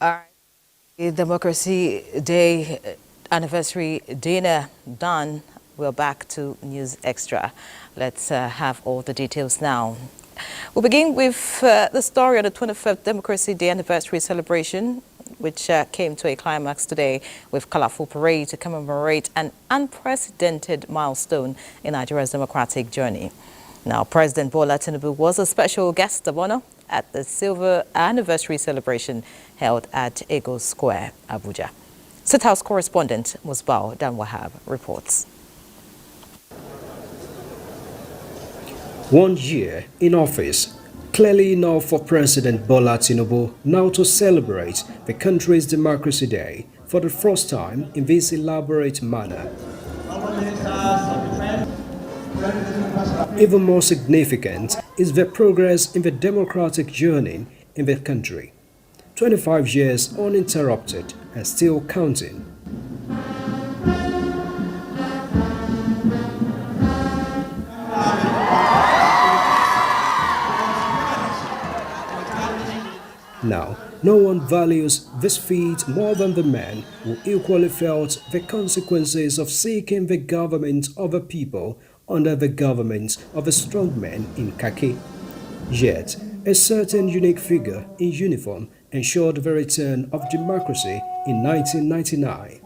All right. The Democracy Day anniversary dinner done. We're back to News Extra. Let's have all the details now. We'll begin with the story of the 25th Democracy Day anniversary celebration, which came to a climax today with colorful parade to commemorate an unprecedented milestone in Nigeria's democratic journey. Now, President Bola Tinubu was a special guest of honor at the silver anniversary celebration held at Ego Square, Abuja. State House correspondent Musbao Danwahab reports. 1 year in office, clearly enough for President Bola Tinubu now to celebrate the country's Democracy Day for the first time in this elaborate manner. Even more significant is the progress in the democratic journey in the country. 25 years uninterrupted and still counting. Now, no one values this feat more than the man who equally felt the consequences of seeking the government of the people under the government of a strongman in khaki. Yet, a certain unique figure in uniform ensured the return of democracy in 1999.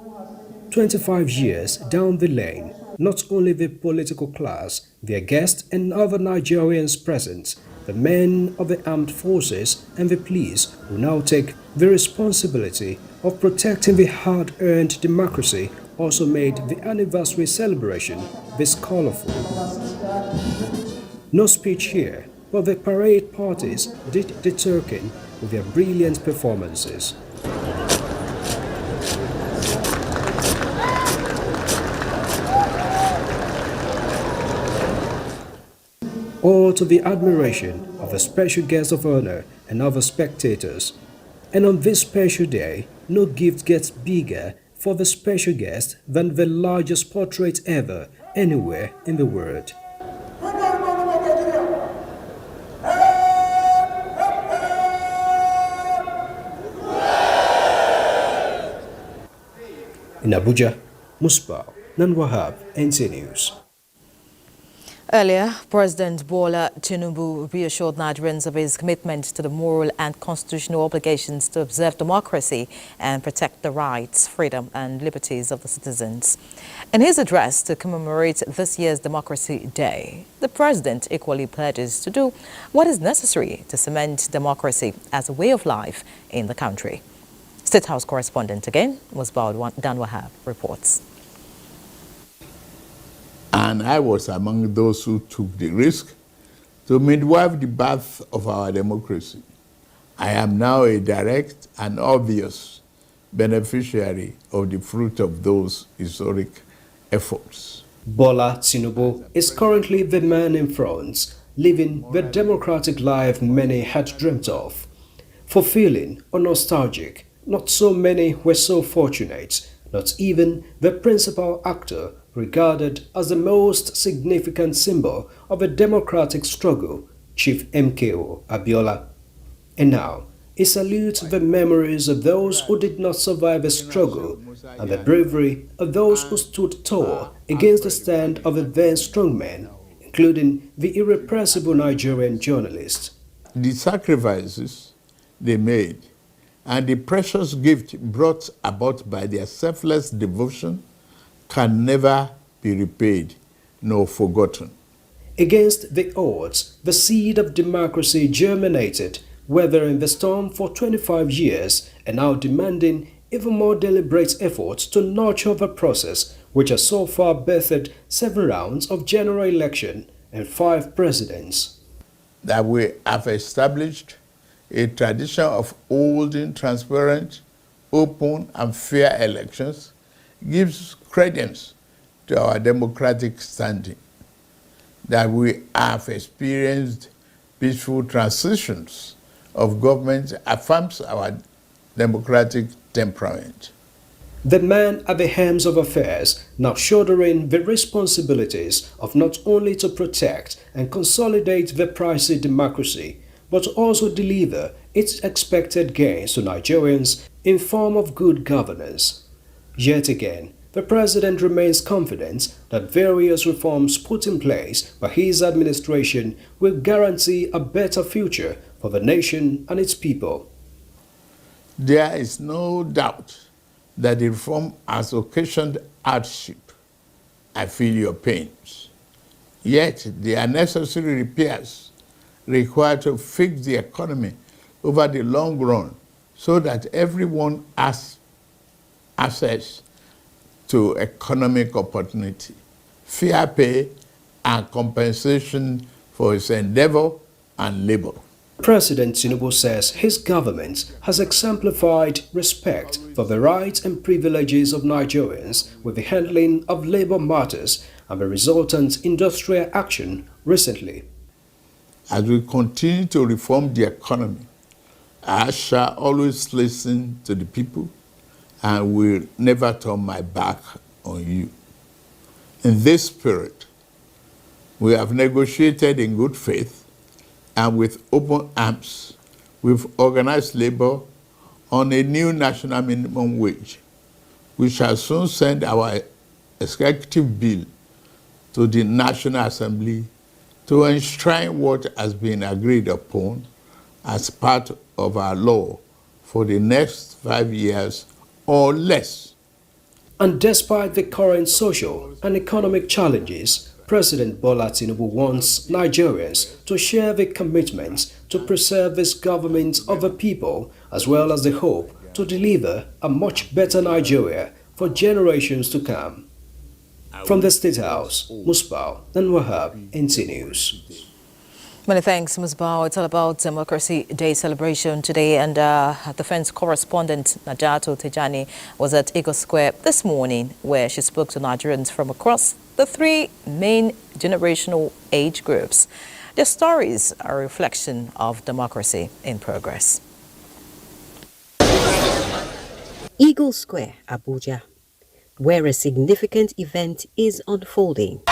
25 years down the lane, not only the political class, their guests and other Nigerians present, the men of the armed forces and the police will now take the responsibility of protecting the hard-earned democracy also made the anniversary celebration this colorful. No speech here, but the parade parties did the talking with their brilliant performances. All to the admiration of the special guest of honor and other spectators. And on this special day, no gift gets bigger for the special guest than the largest portrait ever anywhere in the world. In Abuja, Musbao Danwahab, NTA News. Earlier, President Bola Tinubu reassured Nigerians of his commitment to the moral and constitutional obligations to observe democracy and protect the rights, freedom and liberties of the citizens. In his address to commemorate this year's Democracy Day, the president equally pledges to do what is necessary to cement democracy as a way of life in the country. State House correspondent again, Musbao Danwahab reports. And I was among those who took the risk to midwife the birth of our democracy. I am now a direct and obvious beneficiary of the fruit of those historic efforts. Bola Tinubu is currently the man in front, living the democratic life many had dreamt of. Fulfilling or nostalgic, not so many were so fortunate, not even the principal actor regarded as the most significant symbol of a democratic struggle, Chief MKO Abiola. And now, he salutes the memories of those who did not survive the struggle and the bravery of those who stood tall against the stand of the then strongmen, including the irrepressible Nigerian journalist. The sacrifices they made and the precious gift brought about by their selfless devotion can never be repaid nor forgotten. Against the odds, the seed of democracy germinated, weathering the storm for 25 years and now demanding even more deliberate efforts to nurture the process which has so far birthed 7 rounds of general election and 5 presidents. That we have established a tradition of holding transparent, open and fair elections gives credence to our democratic standing. That we have experienced peaceful transitions of government affirms our democratic temperament. The man at the helms of affairs now shouldering the responsibilities of not only to protect and consolidate the pricey democracy, but to also deliver its expected gains to Nigerians in form of good governance. Yet again, the president remains confident that various reforms put in place by his administration will guarantee a better future for the nation and its people. There is no doubt that the reform has occasioned hardship. I feel your pains. Yet there are necessary repairs required to fix the economy over the long run so that everyone has access to economic opportunity, fair pay, and compensation for his endeavor and labor. President Tinubu says his government has exemplified respect for the rights and privileges of Nigerians with the handling of labor matters and the resultant industrial action recently. As we continue to reform the economy, I shall always listen to the people and will never turn my back on you. In this spirit, we have negotiated in good faith and with open arms with organized labor on a new national minimum wage. We shall soon send our executive bill to the National Assembly to enshrine what has been agreed upon as part of our law for the next 5 years or less. And despite the current social and economic challenges, President Bola Tinubu wants Nigerians to share the commitment to preserve this government of the people, as well as the hope to deliver a much better Nigeria for generations to come. From the State House, Musbao and Wahab, NTA News. Many thanks, Musbao. It's all about Democracy Day celebration today, and defense correspondent Najato Tejani was at Eagle Square this morning, where she spoke to Nigerians from across the three main generational age groups. Their stories are a reflection of democracy in progress. Eagle Square, Abuja, where a significant event is unfolding.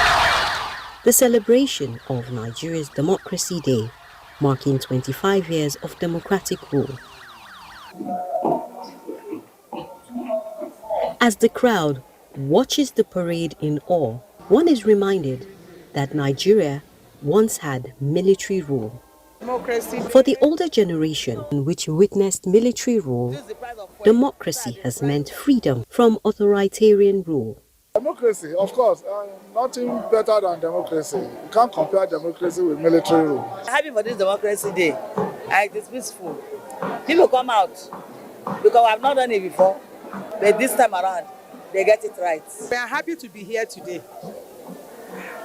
The celebration of Nigeria's Democracy Day, marking 25 years of democratic rule. As the crowd watches the parade in awe, one is reminded that Nigeria once had military rule. For the older generation, which witnessed military rule, democracy has meant freedom from authoritarian rule. Democracy, of course, nothing better than democracy. You can't compare democracy with military rule. Happy for this Democracy Day. It is peaceful. People come out because I've not done it before, but this time around, they get it right. We are happy to be here today.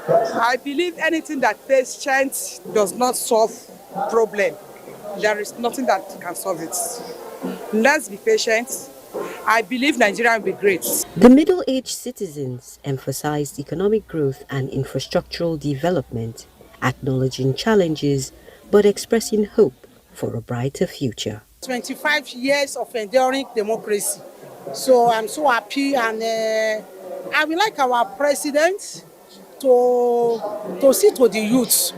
I believe anything that patience does not solve problem, there is nothing that can solve it. Let's be patient. I believe Nigeria will be great. The middle-aged citizens emphasized economic growth and infrastructural development, acknowledging challenges but expressing hope for a brighter future. 25 years of enduring democracy. So I'm so happy, and I would like our president to see to the youth,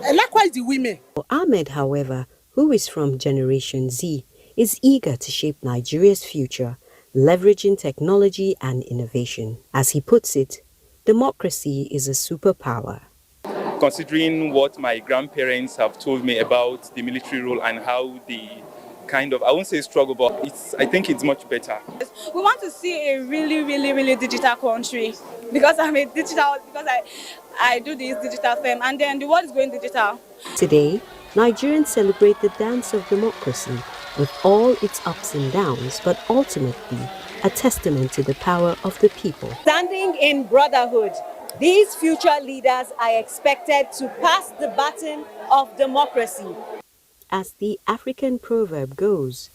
and likewise the women. Ahmed, however, who is from Generation Z, is eager to shape Nigeria's future, leveraging technology and innovation. As he puts it, democracy is a superpower. Considering what my grandparents have told me about the military rule and how the kind of, I won't say struggle, but I think it's much better. We want to see a really digital country, because I'm a digital, because I do this digital thing, and then the world is going digital. Today, Nigerians celebrate the dance of democracy with all its ups and downs, but ultimately a testament to the power of the people. Standing in brotherhood, these future leaders are expected to pass the baton of democracy. As the African proverb goes,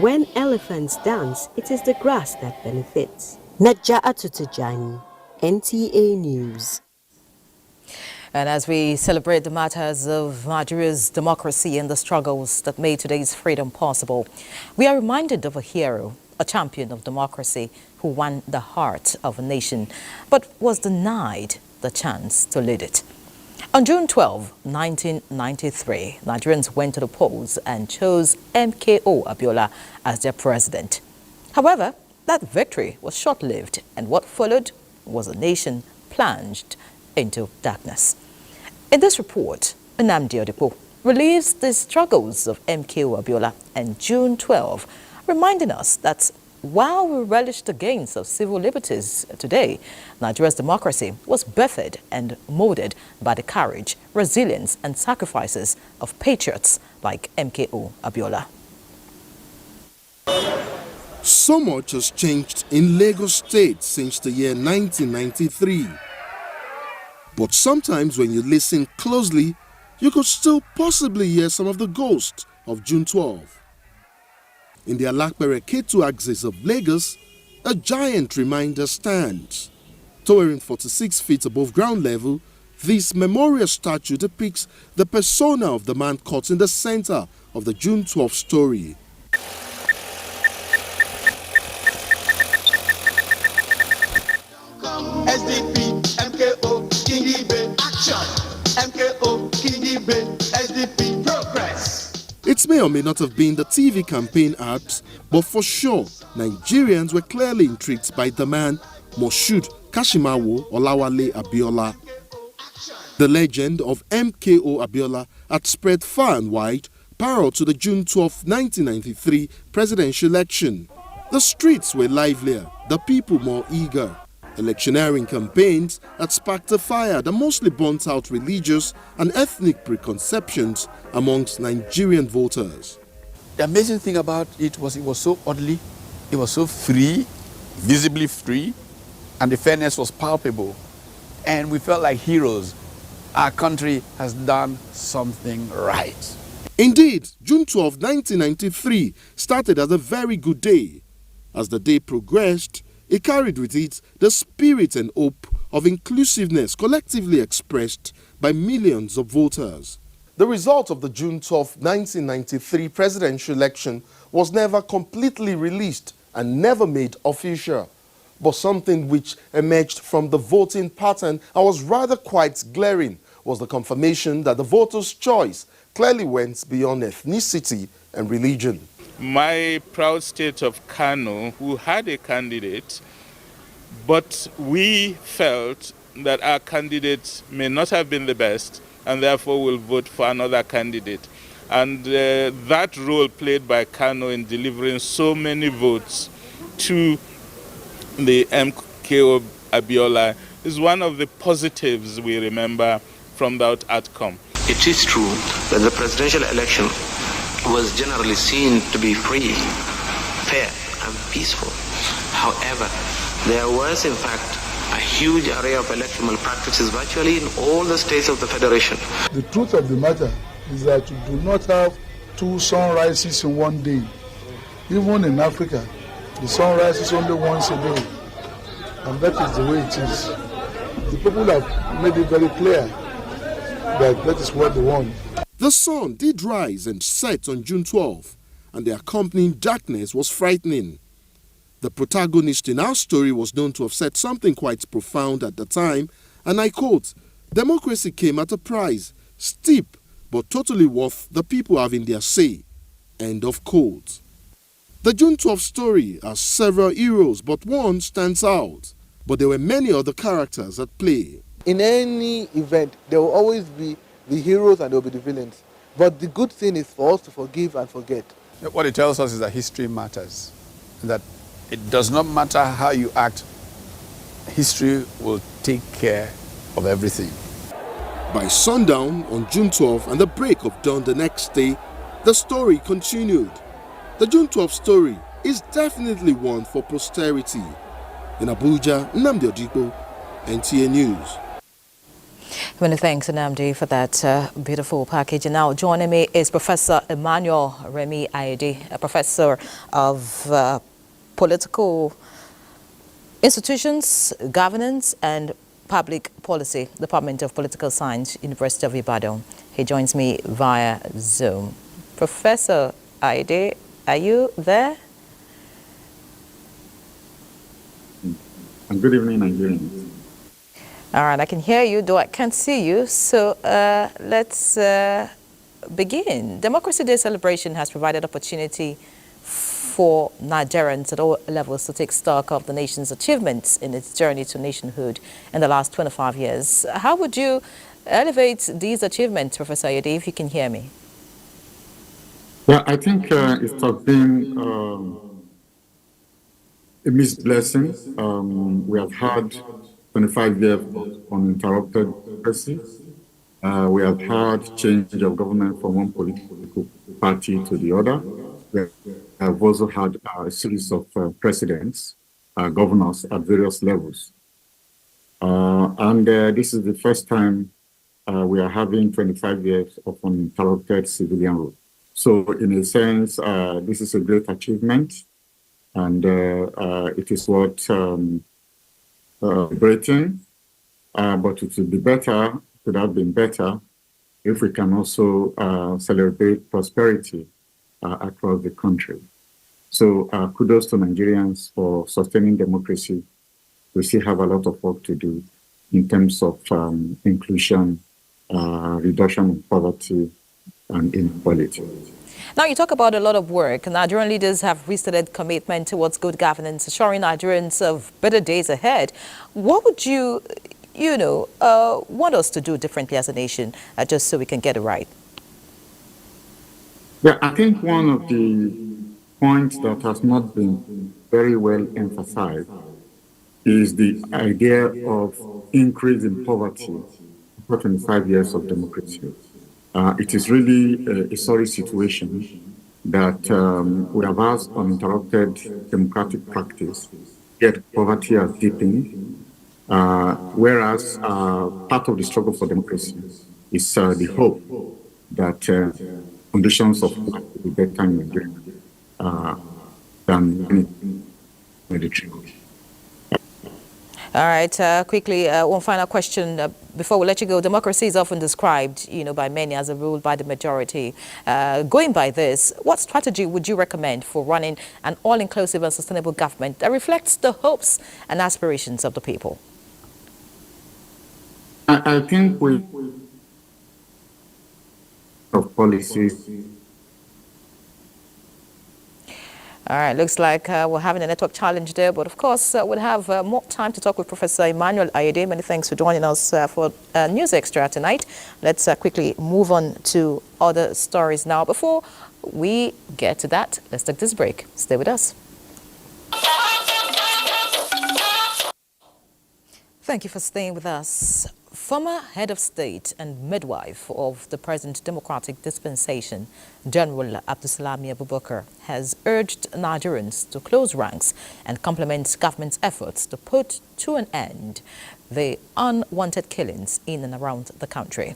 when elephants dance, it is the grass that benefits. Naja'atu Tejani, NTA News. And as we celebrate the matters of Nigeria's democracy and the struggles that made today's freedom possible, we are reminded of a hero, a champion of democracy who won the heart of a nation, but was denied the chance to lead it. On June 12, 1993, Nigerians went to the polls and chose MKO Abiola as their president. However, that victory was short-lived, and what followed was a nation plunged into darkness. In this report, Nnamdi Odipo relieves the struggles of MKO Abiola and June 12, reminding us that while we relish the gains of civil liberties today, Nigeria's democracy was birthed and molded by the courage, resilience and sacrifices of patriots like MKO Abiola. So much has changed in Lagos State since the year 1993. But sometimes when you listen closely, you could still possibly hear some of the ghosts of June 12. In the Alakpere Ketu axis of Lagos, a giant reminder stands. Towering 46 feet above ground level, this memorial statue depicts the persona of the man caught in the center of the June 12 story. SDP, MKO, Kingibe, action! MKO, Kingibe, SDP, progress! It may or may not have been the TV campaign ads, but for sure, Nigerians were clearly intrigued by the man, Moshood Kashimawo Olawale Abiola. The legend of MKO Abiola had spread far and wide prior to the June 12, 1993 presidential election. The streets were livelier, the people more eager. Electioneering campaigns had sparked a fire that mostly burnt out religious and ethnic preconceptions amongst Nigerian voters. The amazing thing about it was so orderly, it was so free, visibly free, and the fairness was palpable. And we felt like heroes. Our country has done something right. Indeed, June 12, 1993 started as a very good day. As the day progressed, it carried with it the spirit and hope of inclusiveness collectively expressed by millions of voters. The result of the June 12, 1993 presidential election was never completely released and never made official. But something which emerged from the voting pattern and was rather quite glaring was the confirmation that the voters' choice clearly went beyond ethnicity and religion. My proud state of Kano, who had a candidate, but we felt that our candidate may not have been the best, and therefore will vote for another candidate. And that role played by Kano in delivering so many votes to the MKO Abiola is one of the positives we remember from that outcome. It is true that the presidential election was generally seen to be free, fair, and peaceful. However, there was in fact a huge array of electoral practices virtually in all the states of the Federation. The truth of the matter is that you do not have two sunrises in one day. Even in Africa, the sun rises only once a day. And that is the way it is. The people have made it very clear that that is what they want. The sun did rise and set on June 12, and the accompanying darkness was frightening. The protagonist in our story was known to have said something quite profound at the time, and I quote, "Democracy came at a price, steep but totally worth the people having their say." End of quote. The June 12 story has several heroes, but one stands out. But there were many other characters at play. In any event, there will always be the heroes and there will be the villains. But the good thing is for us to forgive and forget. What it tells us is that history matters, that it does not matter how you act, history will take care of everything. By sundown on June 12 and the break of dawn the next day, the story continued. The June 12 story is definitely one for posterity. In Abuja, Nnamdi Odipo, NTA News. Many thanks, Nnamdi, for that beautiful package. And now joining me is Professor Emmanuel Remi Aide, a professor of political institutions, governance, and public policy, Department of Political Science, University of Ibadan. He joins me via Zoom. Professor Aide, are you there? And good evening, Nigerians. All right, I can hear you, though I can't see you. So let's begin. Democracy Day celebration has provided opportunity for Nigerians at all levels to take stock of the nation's achievements in its journey to nationhood in the last 25 years. How would you elevate these achievements, Professor Ayede, if you can hear me? Yeah, I think it has been a mixed blessing. We have had 25 years of uninterrupted democracy. We have had change of government from one political party to the other. We have also had a series of presidents, governors at various levels. And this is the first time we are having 25 years of uninterrupted civilian rule. So in a sense, this is a great achievement, and it is worth celebrating. But it would be better, could have been better, if we can also celebrate prosperity across the country. So kudos to Nigerians for sustaining democracy. We still have a lot of work to do in terms of inclusion, reduction of poverty, and inequality. Now, you talk about a lot of work. Nigerian leaders have restated commitment towards good governance, assuring Nigerians of better days ahead. What would you want us to do differently as a nation, just so we can get it right? Yeah, I think one of the points that has not been very well emphasized is the idea of increasing poverty for 25 years of democracy. It is really a sorry situation that we have had uninterrupted democratic practice, yet poverty has deepened, whereas part of the struggle for democracy is the hope that conditions of life will be better in Nigeria than any military. All right, quickly, one final question before we let you go. Democracy is often described, by many as a rule by the majority. Going by this, what strategy would you recommend for running an all-inclusive and sustainable government that reflects the hopes and aspirations of the people? I think we of policies. All right, looks like we're having a network challenge there, but of course we'll have more time to talk with Professor Emmanuel Ayede. Many thanks for joining us for News Extra tonight. Let's quickly move on to other stories now. Before we get to that, let's take this break. Stay with us. Thank you for staying with us. Former head of state and midwife of the present democratic dispensation, General Abdulsalami Abubakar, has urged Nigerians to close ranks and complement government's efforts to put to an end the unwanted killings in and around the country.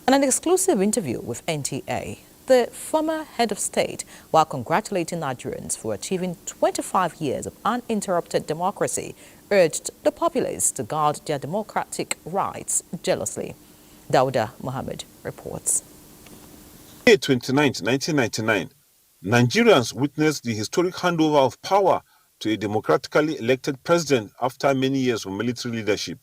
In an exclusive interview with NTA, the former head of state, while congratulating Nigerians for achieving 25 years of uninterrupted democracy, urged the populace to guard their democratic rights jealously. Dauda Mohammed reports. May 29, 1999, Nigerians witnessed the historic handover of power to a democratically elected president after many years of military leadership.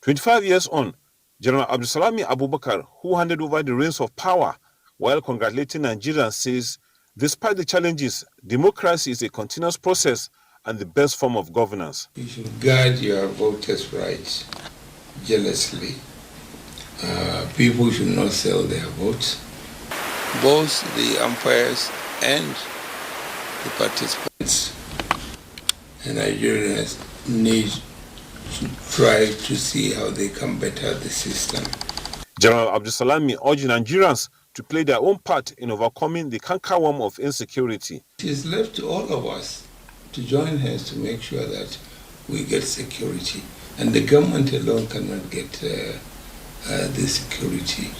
25 years on, General Abdulsalami Abubakar, who handed over the reins of power while congratulating Nigerians, says, despite the challenges, democracy is a continuous process and the best form of governance. You should guard your voters' rights jealously. People should not sell their votes. Both the umpires and the participants and Nigerians need to try to see how they can better the system. General Abdulsalami urged Nigerians to play their own part in overcoming the cankerworm of insecurity. It is left to all of us to join hands to make sure that we get security. And the government alone cannot get the security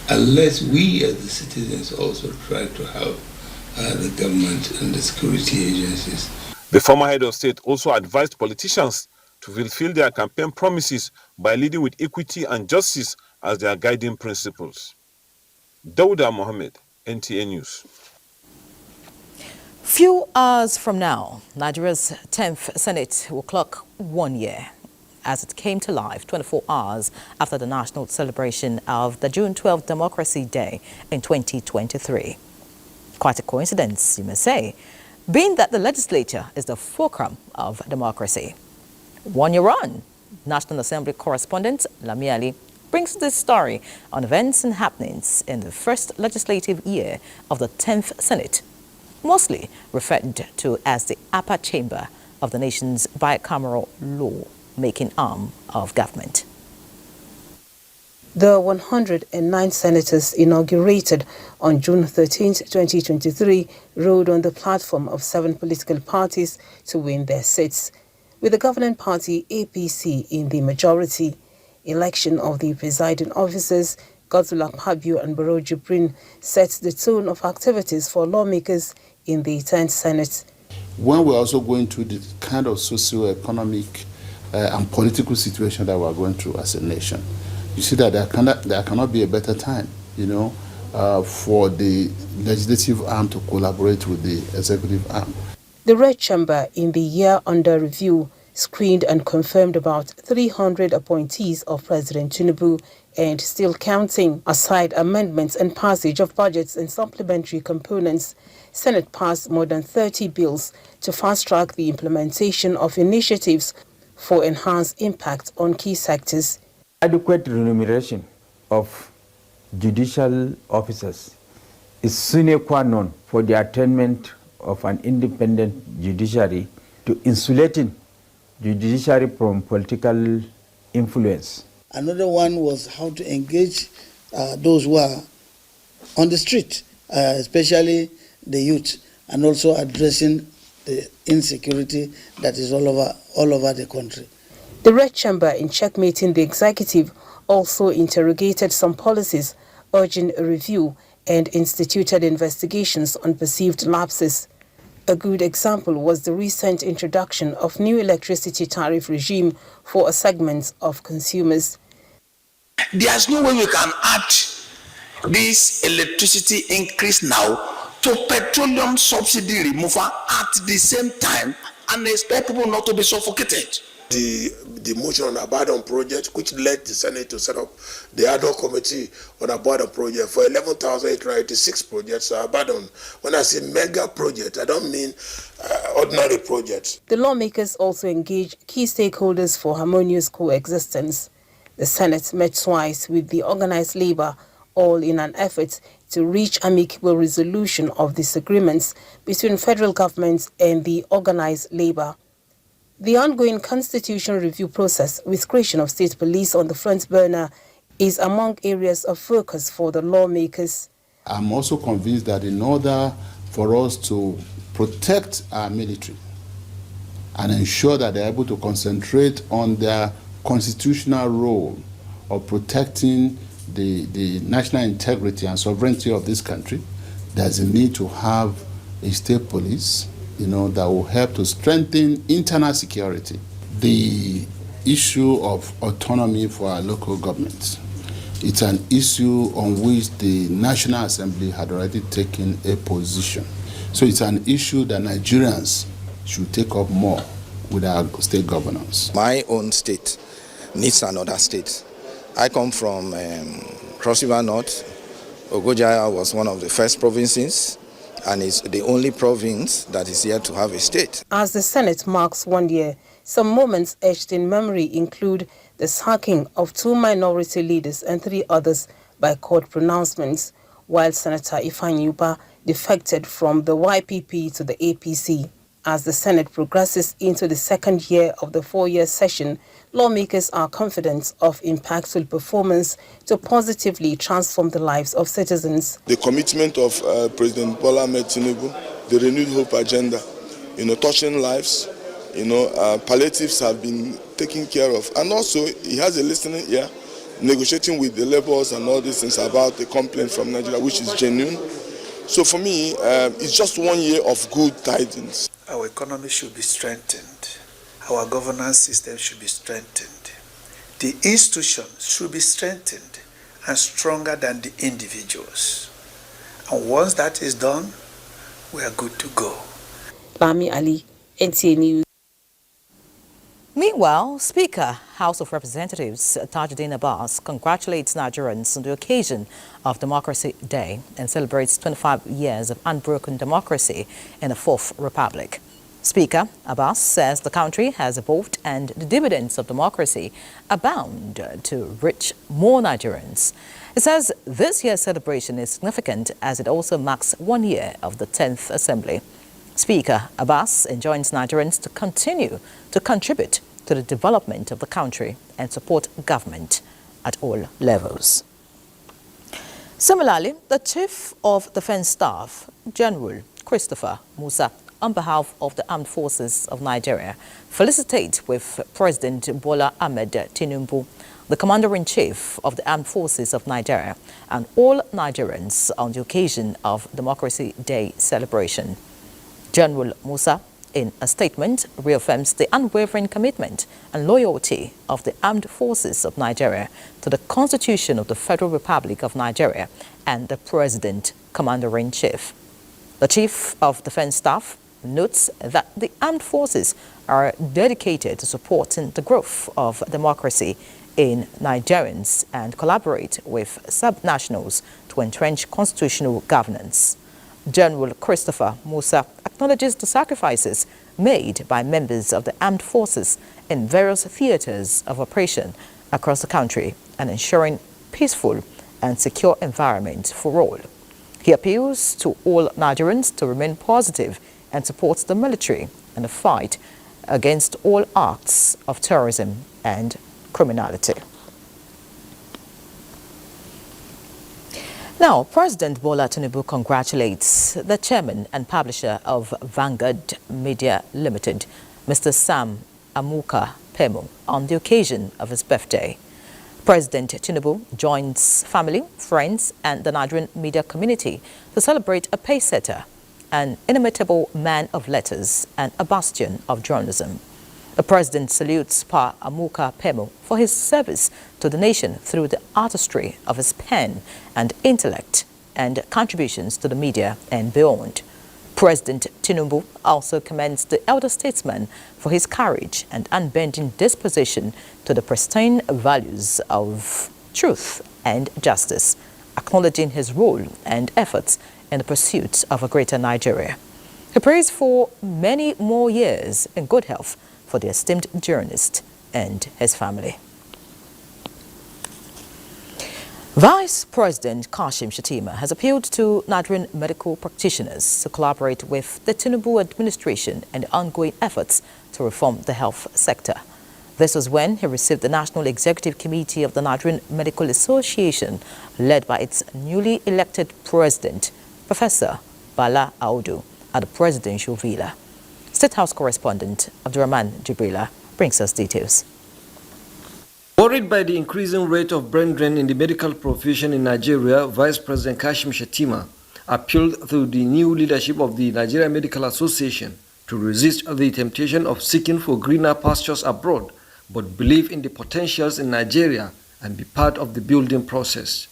unless we as the citizens also try to help the government and the security agencies. The former head of state also advised politicians to fulfill their campaign promises by leading with equity and justice as their guiding principles. Dauda Mohammed, NTA News. Few hours from now, Nigeria's 10th Senate will clock 1 year. as it came to life 24 hours after the national celebration of the June 12th Democracy Day in 2023. Quite a coincidence, you may say, being that the legislature is the fulcrum of democracy. 1 year on, National Assembly correspondent Lami Ali brings this story on events and happenings in the first legislative year of the 10th Senate, mostly referred to as the upper chamber of the nation's bicameral law-making arm of government. The 109 senators inaugurated on June 13, 2023, rode on the platform of 7 political parties to win their seats, with the governing party APC in the majority. Election of the presiding officers, Godswill Akpabio and Barrow Jibrin, sets the tone of activities for lawmakers in the 10th Senate. When we're also going through the kind of socio-economic and political situation that we're going through as a nation, you see that there cannot be a better time, for the legislative arm to collaborate with the executive arm. The Red Chamber, in the year under review, screened and confirmed about 300 appointees of President Tinubu and still counting. Aside amendments and passage of budgets and supplementary components, Senate passed more than 30 bills to fast-track the implementation of initiatives for enhanced impact on key sectors. Adequate remuneration of judicial officers is sine qua non for the attainment of an independent judiciary, to insulating the judiciary from political influence. Another one was how to engage those who are on the street, especially the youth, and also addressing the insecurity that is all over the country. The Red Chamber, in checkmating the executive, also interrogated some policies, urging a review, and instituted investigations on perceived lapses. A good example was the recent introduction of new electricity tariff regime for a segment of consumers. There's no way we can add this electricity increase now to petroleum subsidy removal at the same time and expect people not to be suffocated. The motion on Abadan project, which led the Senate to set up the ad hoc committee on Abadan project for 11,886 projects. So Abadan, when I say mega project, I don't mean ordinary projects. The lawmakers also engaged key stakeholders for harmonious coexistence. The Senate met twice with the organized labor, all in an effort to reach amicable resolution of disagreements between federal government and the organized labor. The ongoing constitutional review process, with creation of state police on the front burner, is among areas of focus for the lawmakers. I'm also convinced that in order for us to protect our military and ensure that they're able to concentrate on their constitutional role of protecting the national integrity and sovereignty of this country, there's a need to have a state police, that will help to strengthen internal security. The issue of autonomy for our local governments, it's an issue on which the National Assembly had already taken a position. So it's an issue that Nigerians should take up more with our state governors. My own state needs another state. I come from Cross River North. Abuja was one of the first provinces, and it's the only province that is yet to have a state. As the Senate marks 1 year, some moments etched in memory include the sacking of 2 minority leaders and 3 others by court pronouncements, while Senator Ifeanyi Ubah defected from the YPP to the APC. As the Senate progresses into the second year of the 4-year session, lawmakers are confident of impactful performance to positively transform the lives of citizens. The commitment of President Bola Ahmed Tinubu, the Renewed Hope agenda, touching lives, palliatives have been taken care of. And also, he has a listening ear, negotiating with the laborers and all these things about the complaint from Nigeria, which is genuine. So for me, it's just 1 year of good tidings. Our economy should be strengthened. Our governance system should be strengthened. The institutions should be strengthened and stronger than the individuals. And once that is done, we are good to go. Lami Ali, NTA News. Meanwhile, Meanwhile, Speaker, House of Representatives Tajuddin Abbas congratulates Nigerians on the occasion of Democracy Day and celebrates 25 years of unbroken democracy in the Fourth Republic. Speaker Abbas says the country has evolved and the dividends of democracy are bound to reach more Nigerians. He says this year's celebration is significant as it also marks 1 year of the 10th Assembly. Speaker Abbas enjoins Nigerians to continue to contribute to the development of the country and support government at all levels. Similarly, the Chief of Defense Staff, General Christopher Musa, on behalf of the Armed Forces of Nigeria, felicitates with President Bola Ahmed Tinubu, the Commander-in-Chief of the Armed Forces of Nigeria, and all Nigerians on the occasion of Democracy Day celebration. General Musa, in a statement, reaffirms the unwavering commitment and loyalty of the Armed Forces of Nigeria to the Constitution of the Federal Republic of Nigeria and the President, Commander-in-Chief. The Chief of Defense Staff notes that the armed forces are dedicated to supporting the growth of democracy in Nigerians and collaborate with subnationals to entrench constitutional governance. General Christopher Musa acknowledges the sacrifices made by members of the armed forces in various theaters of operation across the country and ensuring peaceful and secure environment for all. He appeals to all Nigerians to remain positive and support the military in the fight against all acts of terrorism and criminality. Now, President Bola Tinubu congratulates the chairman and publisher of Vanguard Media Limited, Mr. Sam Amuka Pemo, on the occasion of his birthday. President Tinubu joins family, friends, and the Nigerian media community to celebrate a pacesetter, an inimitable man of letters, and a bastion of journalism. The president salutes Pa Amuka Pemo for his service to the nation through the artistry of his pen and intellect and contributions to the media and beyond. President Tinubu also commends the elder statesman for his courage and unbending disposition to the pristine values of truth and justice, acknowledging his role and efforts in the pursuit of a greater Nigeria. He prays for many more years in good health for the esteemed journalist and his family. Vice President Kashim Shettima has appealed to Nigerian medical practitioners to collaborate with the Tinubu administration in the ongoing efforts to reform the health sector. This was when he received the National Executive Committee of the Nigerian Medical Association, led by its newly elected president, Professor Bala Audu, at the presidential villa. State House correspondent Abdurrahman Jibrila brings us details. Worried by the increasing rate of brain drain in the medical profession in Nigeria, Vice President Kashim Shettima appealed to the new leadership of the Nigerian Medical Association to resist the temptation of seeking for greener pastures abroad, but believe in the potentials in Nigeria and be part of the building process.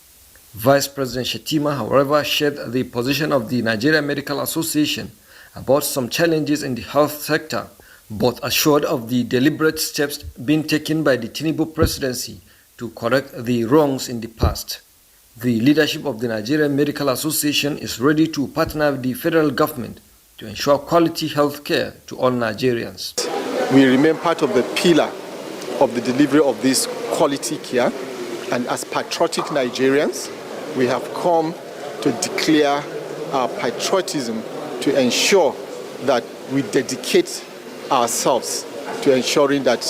Vice President Shettima, however, shared the position of the Nigerian Medical Association about some challenges in the health sector, but assured of the deliberate steps being taken by the Tinubu presidency to correct the wrongs in the past. The leadership of the Nigerian Medical Association is ready to partner with the federal government to ensure quality health care to all Nigerians. We remain part of the pillar of the delivery of this quality care, and as patriotic Nigerians, we have come to declare our patriotism to ensure that we dedicate ourselves to ensuring that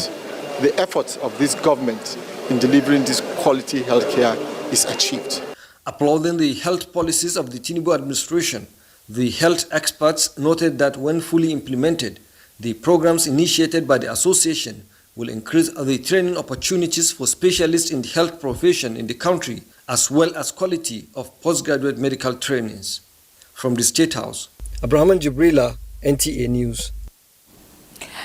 the efforts of this government in delivering this quality healthcare is achieved. Applauding the health policies of the Tinubu administration, the health experts noted that when fully implemented, the programs initiated by the association will increase the training opportunities for specialists in the health profession in the country, as well as quality of postgraduate medical trainings. From the State House, Abraham Jibrila, NTA News.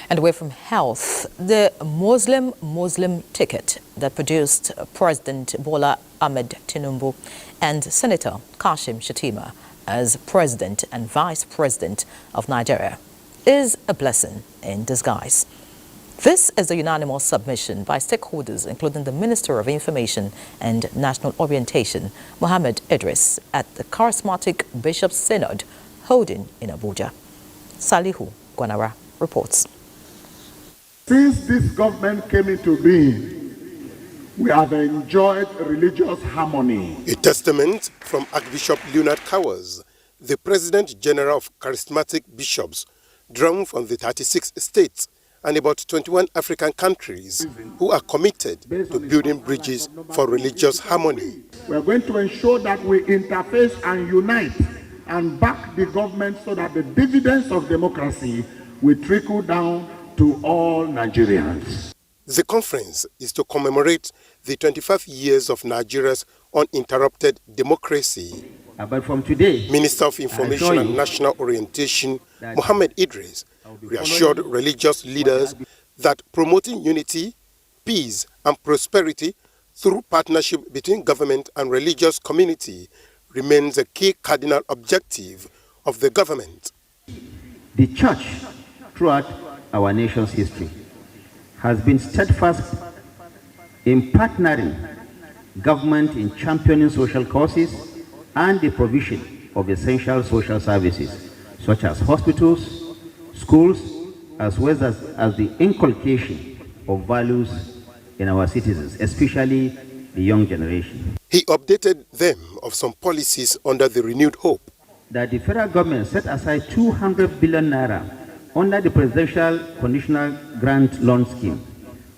And away from health, the Muslim ticket that produced President Bola Ahmed Tinubu and Senator Kashim Shettima as President and Vice President of Nigeria is a blessing in disguise. This is a unanimous submission by stakeholders, including the Minister of Information and National Orientation, Mohammed Idris, at the Charismatic Bishops' Synod holding in Abuja. Salihu Gwanara reports. Since this government came into being, we have enjoyed religious harmony. A testament from Archbishop Leonard Kawers, the President General of Charismatic Bishops, drawn from the 36 states and about 21 African countries who are committed to building bridges for religious harmony. We are going to ensure that we interface and unite and back the government so that the dividends of democracy will trickle down to all Nigerians. The conference is to commemorate the 25 years of Nigeria's uninterrupted democracy. But from today, Minister of Information and National Orientation, Mohammed Idris, reassured religious leaders that promoting unity, peace, and prosperity through partnership between government and religious community remains a key cardinal objective of the government. The church, throughout our nation's history, has been steadfast in partnering government in championing social causes and the provision of essential social services, such as hospitals, schools, as well as the inculcation of values in our citizens, especially the young generation. He updated them of some policies under the renewed hope. That the federal government set aside 200 billion naira under the Presidential Conditional Grant Loan Scheme,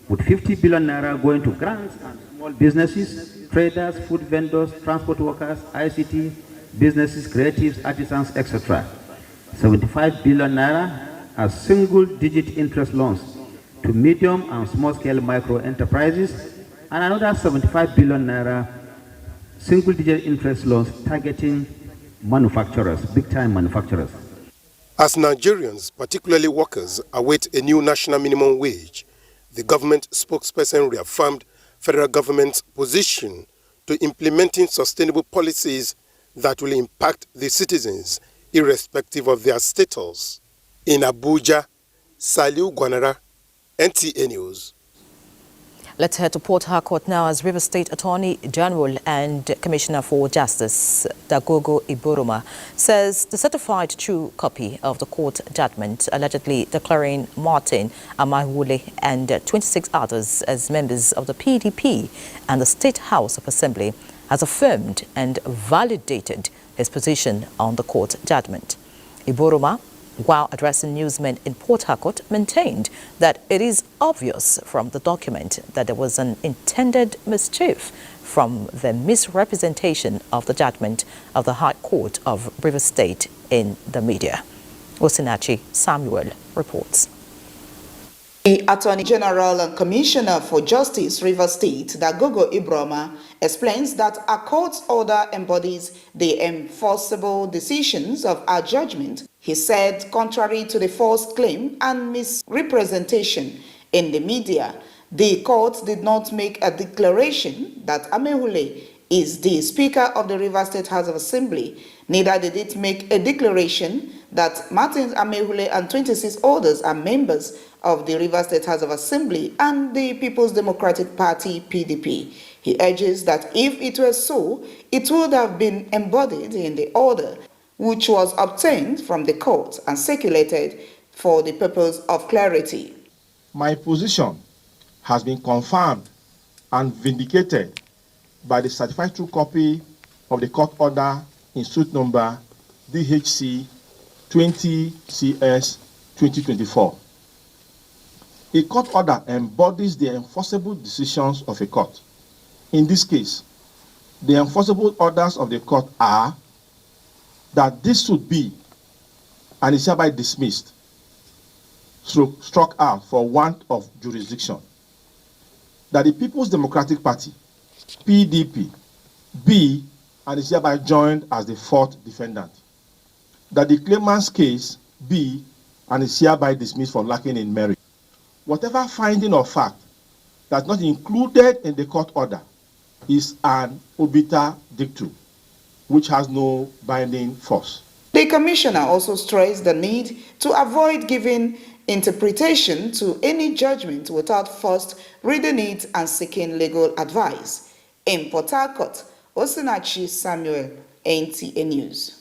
with 50 billion naira going to grants and small businesses, traders, food vendors, transport workers, ICT, businesses, creatives, artisans, etc. 75 billion naira as single-digit interest loans to medium and small-scale micro enterprises, and another 75 billion naira single-digit interest loans targeting manufacturers, big-time manufacturers. As Nigerians, particularly workers, await a new national minimum wage, the government spokesperson reaffirmed federal government's position to implementing sustainable policies that will impact the citizens irrespective of their status. In Abuja, Saliu Gwanara, NTA News. Let's head to Port Harcourt now as River State Attorney General and Commissioner for Justice, Dagogo Iboroma, says the certified true copy of the court judgment allegedly declaring Martin Amahule and 26 others as members of the PDP and the State House of Assembly has affirmed and validated his position on the court judgment. Iboroma, while addressing newsmen in Port Harcourt, maintained that it is obvious from the document that there was an intended mischief from the misrepresentation of the judgment of the High Court of River State in the media. Osinachi Samuel reports. The Attorney General and Commissioner for Justice, River State, Dagogo Iboroma, explains that a court's order embodies the enforceable decisions of our judgment. He said, contrary to the false claim and misrepresentation in the media, the court did not make a declaration that Amehule is the Speaker of the River State House of Assembly. Neither did it make a declaration that Martin Amehule and 26 others are members of the River State House of Assembly and the People's Democratic Party, PDP. He urges that if it were so, it would have been embodied in the order, which was obtained from the court and circulated for the purpose of clarity. My position has been confirmed and vindicated by the certified true copy of the court order in suit number DHC 20CS 2024. A court order embodies the enforceable decisions of a court. In this case, the enforceable orders of the court are that this should be and is hereby dismissed, struck out for want of jurisdiction, that the People's Democratic Party, PDP, be and is hereby joined as the fourth defendant, that the claimant's case be and is hereby dismissed for lacking in merit. Whatever finding of fact that's not included in the court order is an obiter dictum, which has no binding force. The commissioner also stressed the need to avoid giving interpretation to any judgment without first reading it and seeking legal advice. In Port Harcourt, Osinachi Samuel, NTA News.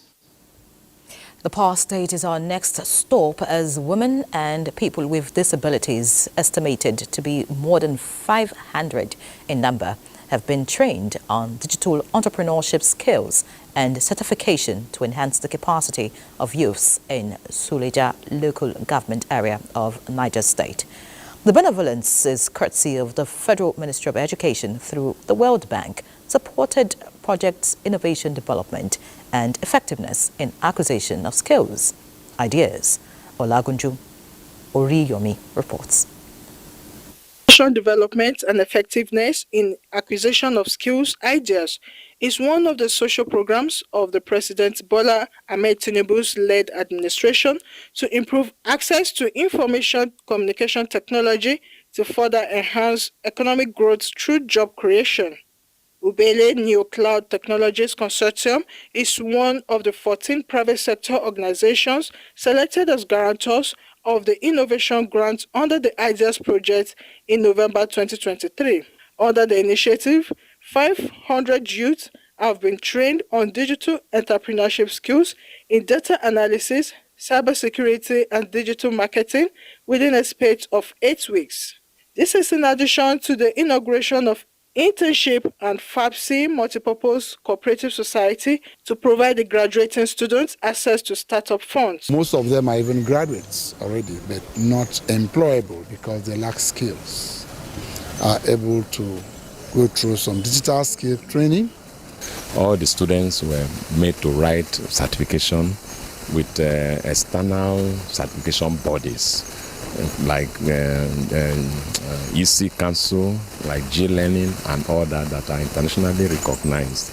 The Power State is our next stop as women and people with disabilities, estimated to be more than 500 in number, have been trained on digital entrepreneurship skills and certification to enhance the capacity of youths in Suleja local government area of Niger State. The benevolence is courtesy of the Federal Ministry of Education through the World Bank, supported projects innovation development and effectiveness in acquisition of skills. Ideas. Olagunju Oriyomi reports. Development and effectiveness in acquisition of skills ideas is one of the social programs of the President Bola Ahmed Tinubu's led administration to improve access to information communication technology to further enhance economic growth through job creation. Ubele Neo Cloud Technologies Consortium is one of the 14 private sector organizations selected as guarantors of the innovation grant under the IDEAS project in November 2023. Under the initiative, 500 youth have been trained on digital entrepreneurship skills in data analysis, cybersecurity, and digital marketing within a space of 8 weeks. This is in addition to the inauguration of internship and FAPSI multipurpose cooperative society to provide the graduating students access to startup funds. Most of them are even graduates already, but not employable because they lack skills, are able to go through some digital skill training. All the students were made to write certification with external certification bodies like EC Council, like G-Learning and all that are internationally recognized,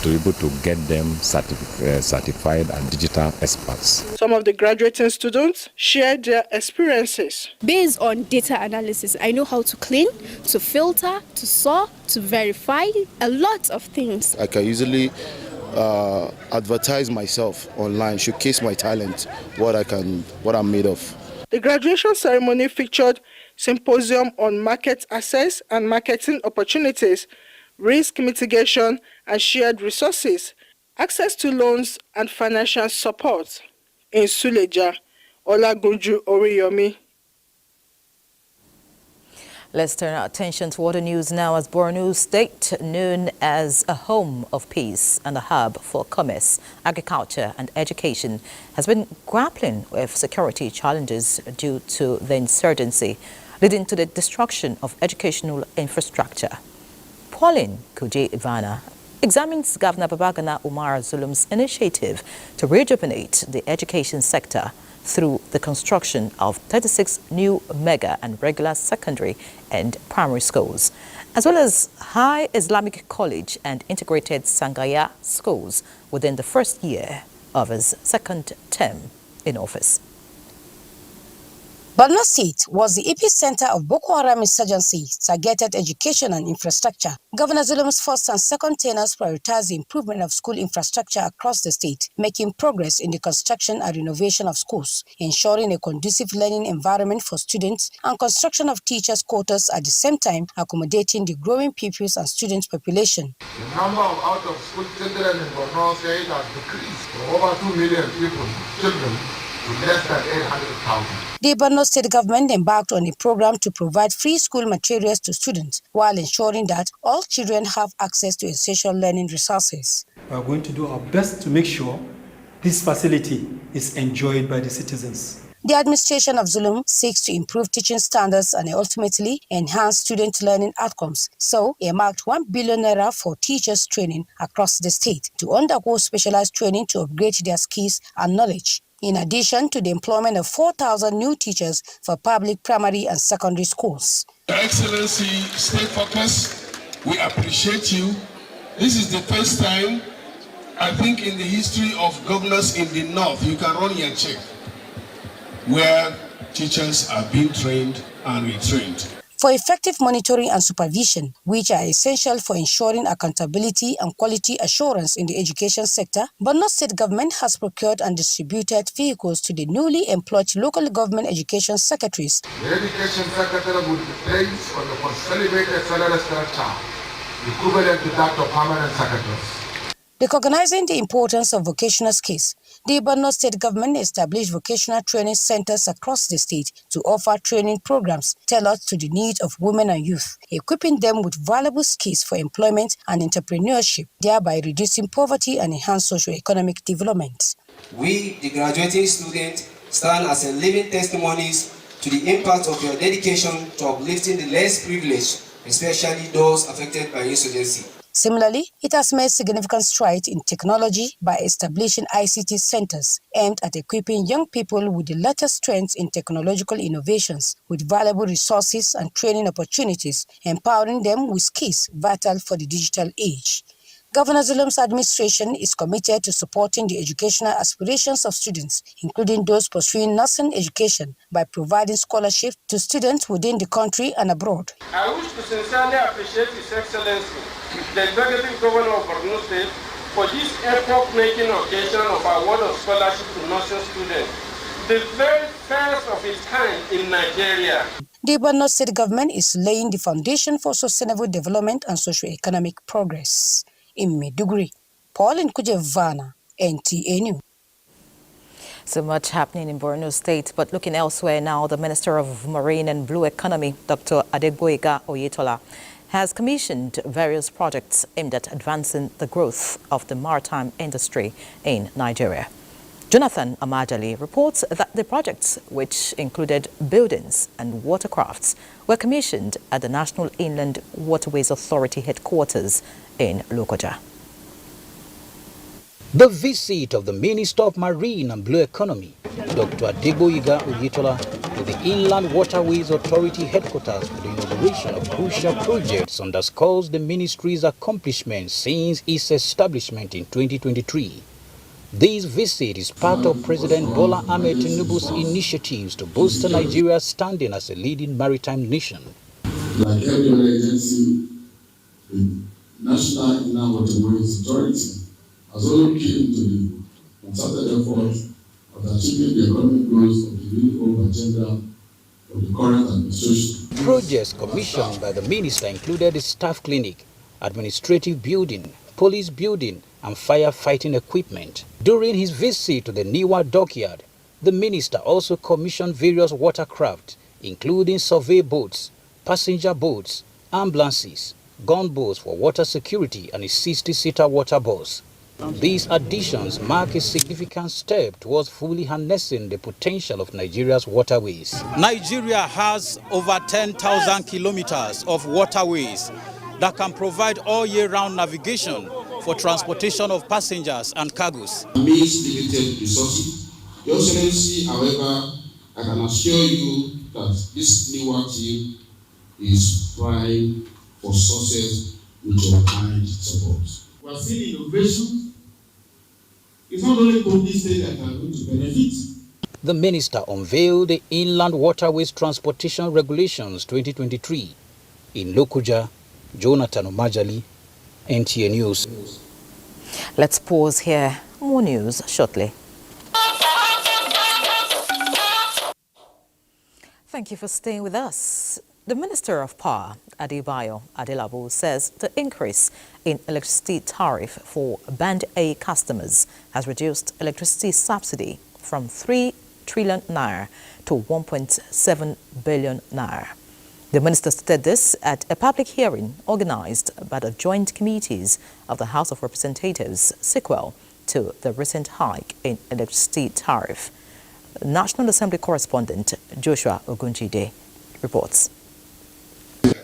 to be able to get them certified as digital experts. Some of the graduating students shared their experiences. Based on data analysis, I know how to clean, to filter, to sort, to verify, a lot of things. I can easily advertise myself online, showcase my talent, what I'm made of. The graduation ceremony featured symposium on market access and marketing opportunities, risk mitigation and shared resources, access to loans and financial support. In Suleja, Olagunju Oriyomi. Let's turn our attention to water news now, as Borno State, known as a home of peace and a hub for commerce, agriculture and education, has been grappling with security challenges due to the insurgency, leading to the destruction of educational infrastructure. Pauline Kuje-Ivana examines Governor Babagana Umar Zulum's initiative to rejuvenate the education sector through the construction of 36 new mega and regular secondary and primary schools, as well as High Islamic College and integrated Sangaya schools within the first year of his second term in office. Borno State was the epicenter of Boko Haram insurgency, targeted education and infrastructure. Governor Zulum's first and second tenures prioritized the improvement of school infrastructure across the state, making progress in the construction and renovation of schools, ensuring a conducive learning environment for students, and construction of teachers' quarters at the same time accommodating the growing pupils and student population. The number of out-of-school children in Borno State has decreased from over 2 million children to less than 800,000. The Borno State government embarked on a program to provide free school materials to students while ensuring that all children have access to essential learning resources. We are going to do our best to make sure this facility is enjoyed by the citizens. The administration of Zulum seeks to improve teaching standards and ultimately enhance student learning outcomes. So, earmarked 1 billion naira for teachers training across the state to undergo specialized training to upgrade their skills and knowledge, in addition to the employment of 4,000 new teachers for public primary and secondary schools. Your Excellency, stay focused. We appreciate you. This is the first time, I think, in the history of governors in the north, you can run your check, where teachers are being trained and retrained. for effective monitoring and supervision, which are essential for ensuring accountability and quality assurance in the education sector, Borno State government has procured and distributed vehicles to the newly employed local government education secretaries. The education secretary would be placed on the consolidated salary structure equivalent to that of permanent secretaries. Recognizing the importance of vocational skills, the Borno State government established vocational training centers across the state to offer training programs tailored to the needs of women and youth, equipping them with valuable skills for employment and entrepreneurship, thereby reducing poverty and enhance socio-economic development. We, the graduating students, stand as a living testimonies to the impact of your dedication to uplifting the less privileged, especially those affected by insurgency. Similarly, it has made significant strides in technology by establishing ICT centers aimed at equipping young people with the latest trends in technological innovations with valuable resources and training opportunities, empowering them with skills vital for the digital age. Governor Zulum's administration is committed to supporting the educational aspirations of students, including those pursuing nursing education, by providing scholarships to students within the country and abroad. I wish to sincerely appreciate His Excellency, the Executive Governor of Borno State, for this epoch-making occasion of award of scholarship to nursing students, the very first of its kind in Nigeria. The Borno State government is laying the foundation for sustainable development and socio-economic progress. In Maiduguri, Pauline Kujevana, NTA News. So much happening in Borno State, but looking elsewhere now, the Minister of Marine and Blue Economy, Dr. Adegboyega Oyetola, has commissioned various projects aimed at advancing the growth of the maritime industry in Nigeria. Jonathan Amajali reports that the projects, which included buildings and watercrafts, were commissioned at the National Inland Waterways Authority headquarters in Lokoja. The visit of the Minister of Marine and Blue Economy, Dr. Adegboyega Oyetola, to the Inland Waterways Authority headquarters for the inauguration of crucial projects underscores the ministry's accomplishments since its establishment in 2023. This visit is part of President Bola Ahmed Tinubu's initiatives to boost Nigeria's standing as a leading maritime nation. Like every other agency, the National Inland Waterways Authority has also keen to the concerted efforts of achieving the economic growth of the renewable agenda of the current administration. Projects commissioned by the minister included the staff clinic, administrative building, police building, and firefighting equipment. During his visit to the Niwa dockyard, the minister also commissioned various watercraft, including survey boats, passenger boats, ambulances, gunboats for water security, and a 60-seater water bus. These additions mark a significant step towards fully harnessing the potential of Nigeria's waterways. Nigeria has over 10,000 kilometers of waterways that can provide all year-round navigation for transportation of passengers and cargoes. Amidst limited resources, Your Excellency, however, I can assure you that this new team is primed for success with your kind support. We are seeing innovation. It's not only companies that are going to benefit. The minister unveiled the Inland Waterways Transportation Regulations 2023. In Lokoja, Jonathan Omajali, NTA News. Let's pause here. More news shortly. Thank you for staying with us. The Minister of Power, Adebayo Adelabu, says the increase in electricity tariff for Band A customers has reduced electricity subsidy from 3 trillion naira to 1.7 billion naira. The minister stated this at a public hearing organized by the joint committees of the House of Representatives, sequel to the recent hike in electricity tariff. National Assembly correspondent Joshua Ogunjide reports.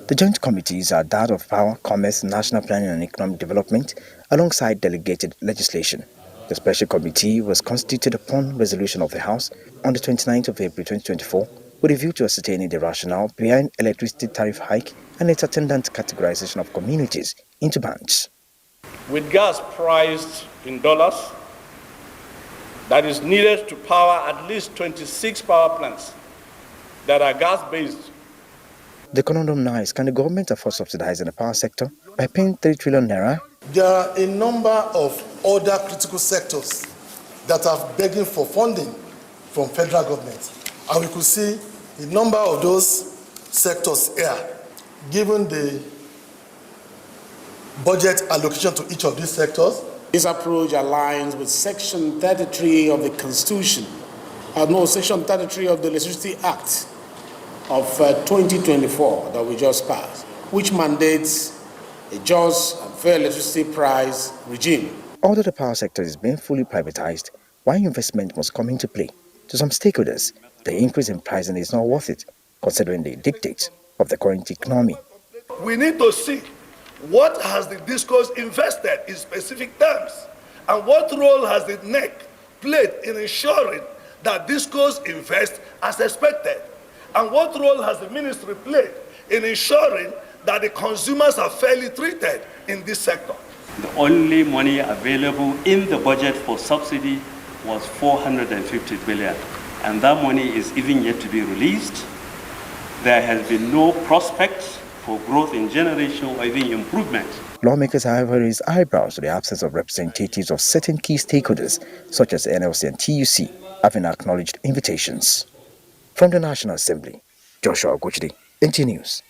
The joint committees are that of Power, Commerce, National Planning and Economic Development, alongside delegated legislation. The special committee was constituted upon resolution of the House on the 29th of April 2024 with a view to ascertaining the rationale behind electricity tariff hike and its attendant categorization of communities into bands. With gas priced in dollars, that is needed to power at least 26 power plants that are gas-based. The conundrum now is, can the government afford subsidizing the power sector by paying 3 trillion naira? There are a number of other critical sectors that are begging for funding from federal government. And we could see a number of those sectors here, given the budget allocation to each of these sectors. This approach aligns with Section 33 of the Constitution, Section 33 of the Electricity Act of 2024 that we just passed, which mandates a just and fair electricity price regime. Although the power sector is being fully privatized, why investment must come into play? To some stakeholders, the increase in pricing is not worth it, considering the dictates of the current economy. We need to see what has the discourse invested in specific terms, and what role has the NEC played in ensuring that discourse invests as expected, and what role has the ministry played in ensuring that the consumers are fairly treated in this sector. The only money available in the budget for subsidy was 450 billion, and that money is even yet to be released. There has been no prospect for growth in generation or even improvement. Lawmakers, however, raised eyebrows to the absence of representatives of certain key stakeholders, such as NLC and TUC, having acknowledged invitations. From the National Assembly, Joshua Oguchidi, NTA News.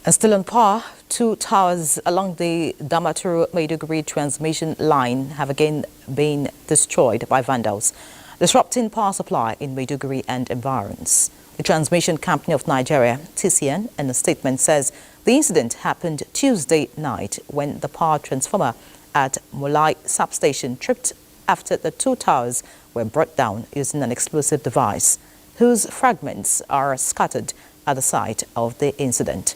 And still on power, 2 towers along the Damaturu-Maiduguri transmission line have again been destroyed by vandals, disrupting power supply in Maiduguri and environs. The Transmission Company of Nigeria, TCN, in a statement says the incident happened Tuesday night when the power transformer at Mulai substation tripped after the 2 towers were brought down using an explosive device, whose fragments are scattered at the site of the incident.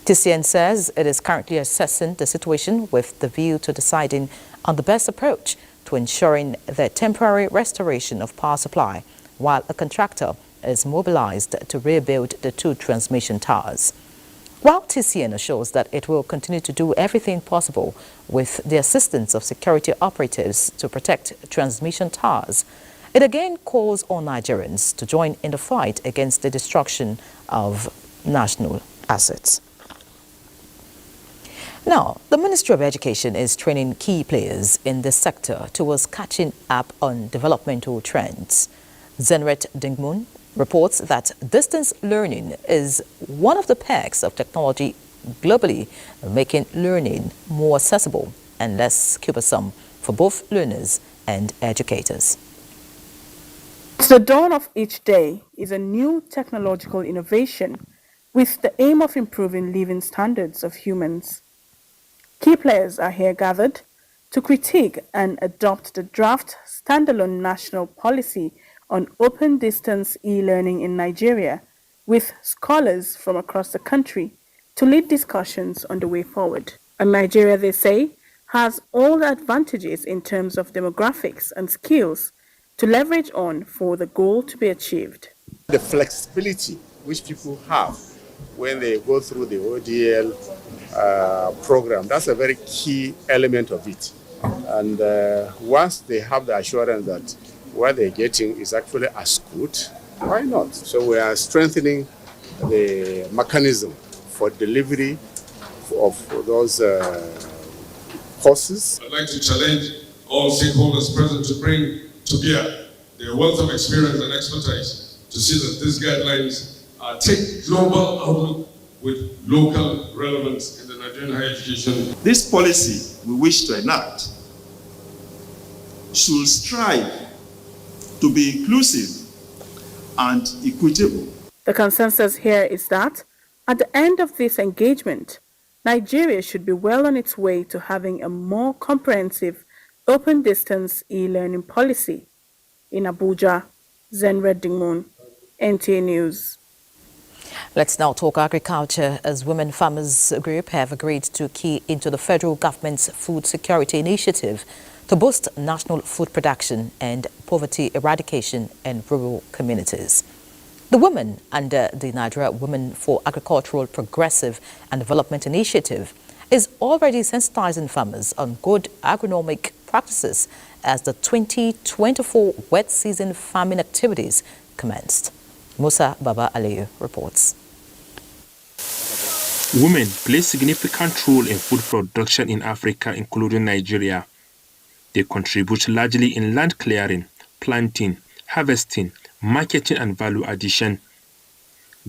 TCN says it is currently assessing the situation with the view to deciding on the best approach to ensuring the temporary restoration of power supply, while a contractor is mobilized to rebuild the 2 transmission towers. While TCN assures that it will continue to do everything possible with the assistance of security operatives to protect transmission towers, it again calls on Nigerians to join in the fight against the destruction of national assets. Now, the Ministry of Education is training key players in this sector towards catching up on developmental trends. Zenret Dingmun reports that distance learning is one of the perks of technology globally, making learning more accessible and less cumbersome for both learners and educators. The dawn of each day is a new technological innovation with the aim of improving living standards of humans. Key players are here gathered to critique and adopt the draft standalone national policy on open distance e-learning in Nigeria, with scholars from across the country to lead discussions on the way forward. And Nigeria, they say, has all the advantages in terms of demographics and skills to leverage on for the goal to be achieved. The flexibility which people have when they go through the ODL program, that's a very key element of it. And once they have the assurance that what they're getting is actually as good, why not? So we are strengthening the mechanism for delivery of those courses. I'd like to challenge all stakeholders present to bring to bear their wealth of experience and expertise to see that these guidelines take global outlook with local relevance in the Nigerian higher education. This policy we wish to enact should strive to be inclusive and equitable. The consensus here is that at the end of this engagement, Nigeria should be well on its way to having a more comprehensive open distance e-learning policy. In Abuja, Zenret Dingmun, NTA News. Let's now talk agriculture, as Women Farmers Group have agreed to key into the federal government's food security initiative to boost national food production and poverty eradication in rural communities. The women under the Nigeria Women for Agricultural Progressive and Development Initiative is already sensitizing farmers on good agronomic practices as the 2024 wet season farming activities commenced. Musa Baba Aliyu reports. Women play a significant role in food production in Africa, including Nigeria. They contribute largely in land clearing, planting, harvesting, marketing, and value addition.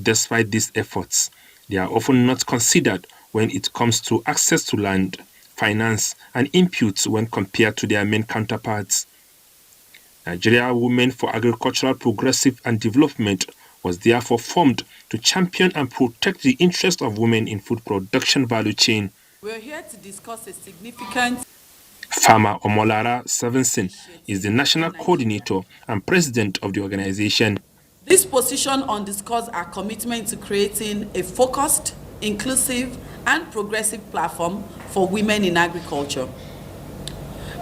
Despite these efforts, they are often not considered when it comes to access to land, finance, and inputs when compared to their men counterparts. Nigeria Women for Agricultural Progressive and Development was therefore formed to champion and protect the interests of women in food production value chain. We're here to discuss a significant... Farmer Omolara Sevenson is the national coordinator and president of the organization. This position underscores our commitment to creating a focused, inclusive, and progressive platform for women in agriculture.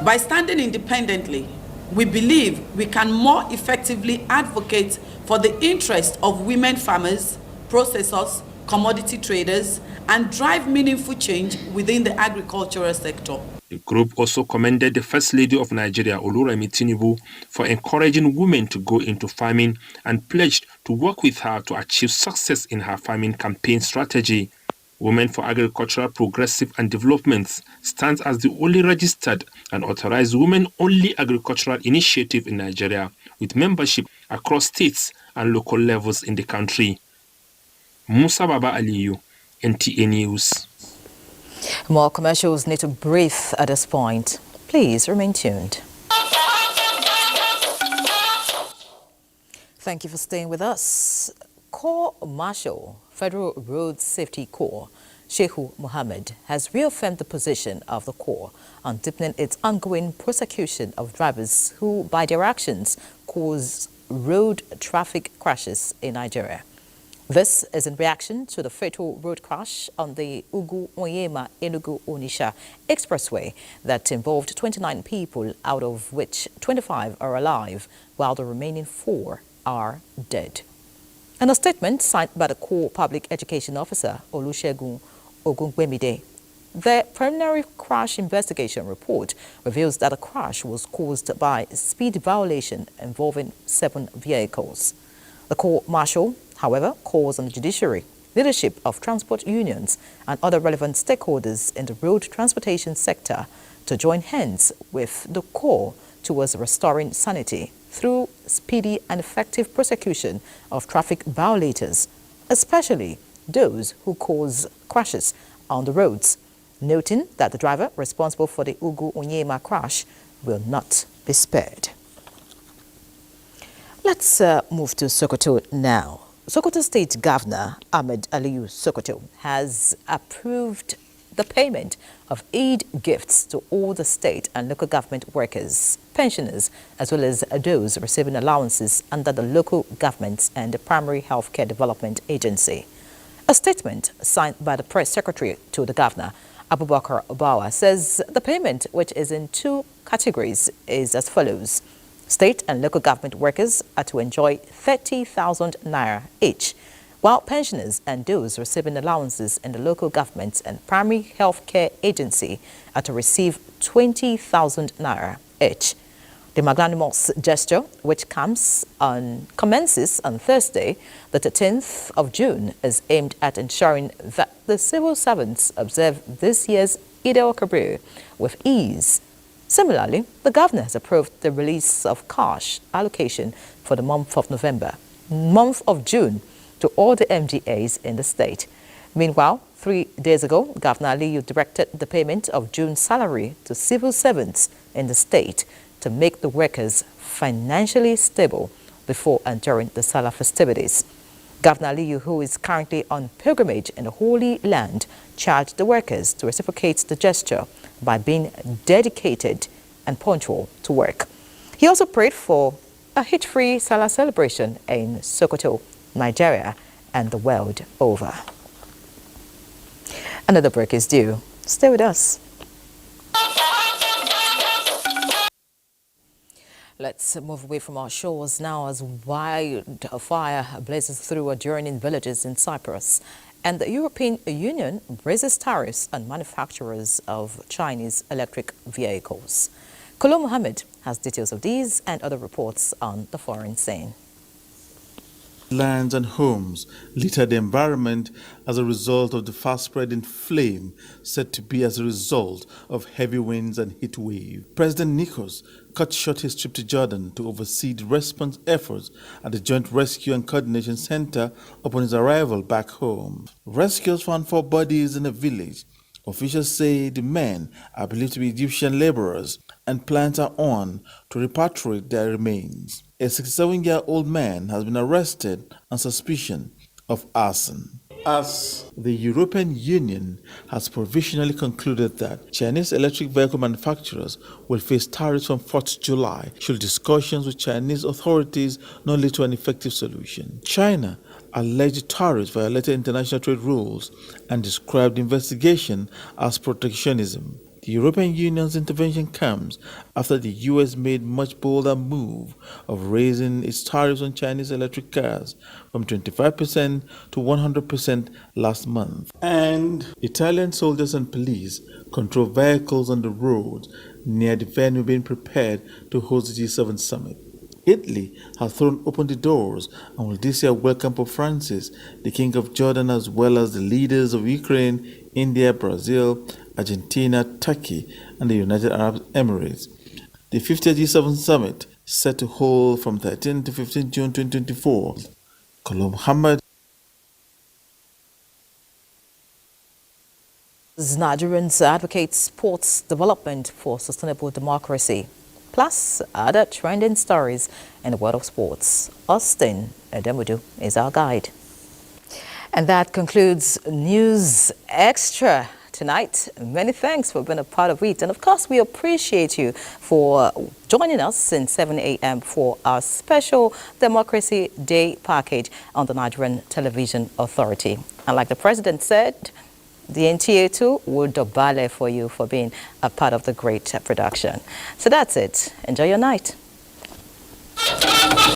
By standing independently, we believe we can more effectively advocate for the interests of women farmers, processors, commodity traders, and drive meaningful change within the agricultural sector. The group also commended the First Lady of Nigeria, Oluremi Tinubu, for encouraging women to go into farming and pledged to work with her to achieve success in her farming campaign strategy. Women for Agricultural Progressive and Development stands as the only registered and authorized women-only agricultural initiative in Nigeria, with membership across states and local levels in the country. Musa Baba Aliyu, NTA News. More commercials need to breathe at this point. Please remain tuned. Thank you for staying with us. Corps Marshal, Federal Road Safety Corps, Shehu Mohammed, has reaffirmed the position of the Corps on deepening its ongoing prosecution of drivers who, by their actions, cause road traffic crashes in Nigeria. This is in reaction to the fatal road crash on the Ugu-Onyema-Enugu-Onitsha Expressway that involved 29 people, out of which 25 are alive, while the remaining 4 are dead. In a statement signed by the Corps Public Education Officer, Olusegun Ogungbemide, the preliminary crash investigation report reveals that the crash was caused by speed violation involving 7 vehicles. The Corps Marshal, however, calls on the judiciary, leadership of transport unions and other relevant stakeholders in the road transportation sector to join hands with the Corps towards restoring sanity through speedy and effective prosecution of traffic violators, especially those who cause crashes on the roads, noting that the driver responsible for the Ugu-Onyema crash will not be spared. Let's move to Sokoto now. Sokoto State Governor Ahmed Aliyu Sokoto has approved the payment of aid gifts to all the state and local government workers, pensioners, as well as those receiving allowances under the local governments and the Primary Healthcare Development Agency. A statement signed by the press secretary to the governor, Abubakar Obawa, says the payment, which is in 2 categories, is as follows. State and local government workers are to enjoy 30,000 naira each, while pensioners and those receiving allowances in the local government and primary health care agency are to receive 20,000 naira each. The magnanimous gesture, which commences on Thursday, the 13th of June, is aimed at ensuring that the civil servants observe this year's Eid al-Kabir with ease. Similarly, the governor has approved the release of cash allocation for the month of June to all the MDAs in the state. Meanwhile, 3 days ago, Governor Aliyu directed the payment of June's salary to civil servants in the state to make the workers financially stable before and during the Salah festivities. Governor Aliyu, who is currently on pilgrimage in the Holy Land, charged the workers to reciprocate the gesture by being dedicated and punctual to work. He also prayed for a hit-free Salah celebration in Sokoto, Nigeria, and the world over. Another break is due. Stay with us. Let's move away from our shores now as wildfire blazes through adjoining villages in Cyprus, and the European Union raises tariffs on manufacturers of Chinese electric vehicles. Kolo Mohammed has details of these and other reports on the foreign scene. Lands and homes litter the environment as a result of the fast-spreading flame said to be as a result of heavy winds and heat wave. President Nikos cut short his trip to Jordan to oversee the response efforts at the Joint Rescue and Coordination Center upon his arrival back home. Rescuers found 4 bodies in a village. Officials say the men are believed to be Egyptian laborers and plans are on to repatriate their remains. A 67-year-old man has been arrested on suspicion of arson. As the European Union has provisionally concluded that Chinese electric vehicle manufacturers will face tariffs from 4th July should discussions with Chinese authorities not lead to an effective solution. China alleged tariffs violated international trade rules and described the investigation as protectionism. The European Union's intervention comes after the US made much bolder move of raising its tariffs on Chinese electric cars from 25% to 100% last month. And Italian soldiers and police control vehicles on the road near the venue being prepared to host the G7 summit. Italy has thrown open the doors and will this year welcome Pope Francis, the King of Jordan, as well as the leaders of Ukraine, India, Brazil, Argentina, Turkey, and the United Arab Emirates. The 50th G7 summit set to hold from 13 to 15 June 2024. Kolom Muhammad. Nigerians advocate sports development for sustainable democracy. Plus, other trending stories in the world of sports. Austin Edemudu is our guide. And that concludes News Extra tonight. Many thanks for being a part of it. And of course, we appreciate you for joining us since 7 a.m. for our special Democracy Day package on the Nigerian Television Authority. And like the president said, the NTA too will dobale for you for being a part of the great production. So that's it. Enjoy your night.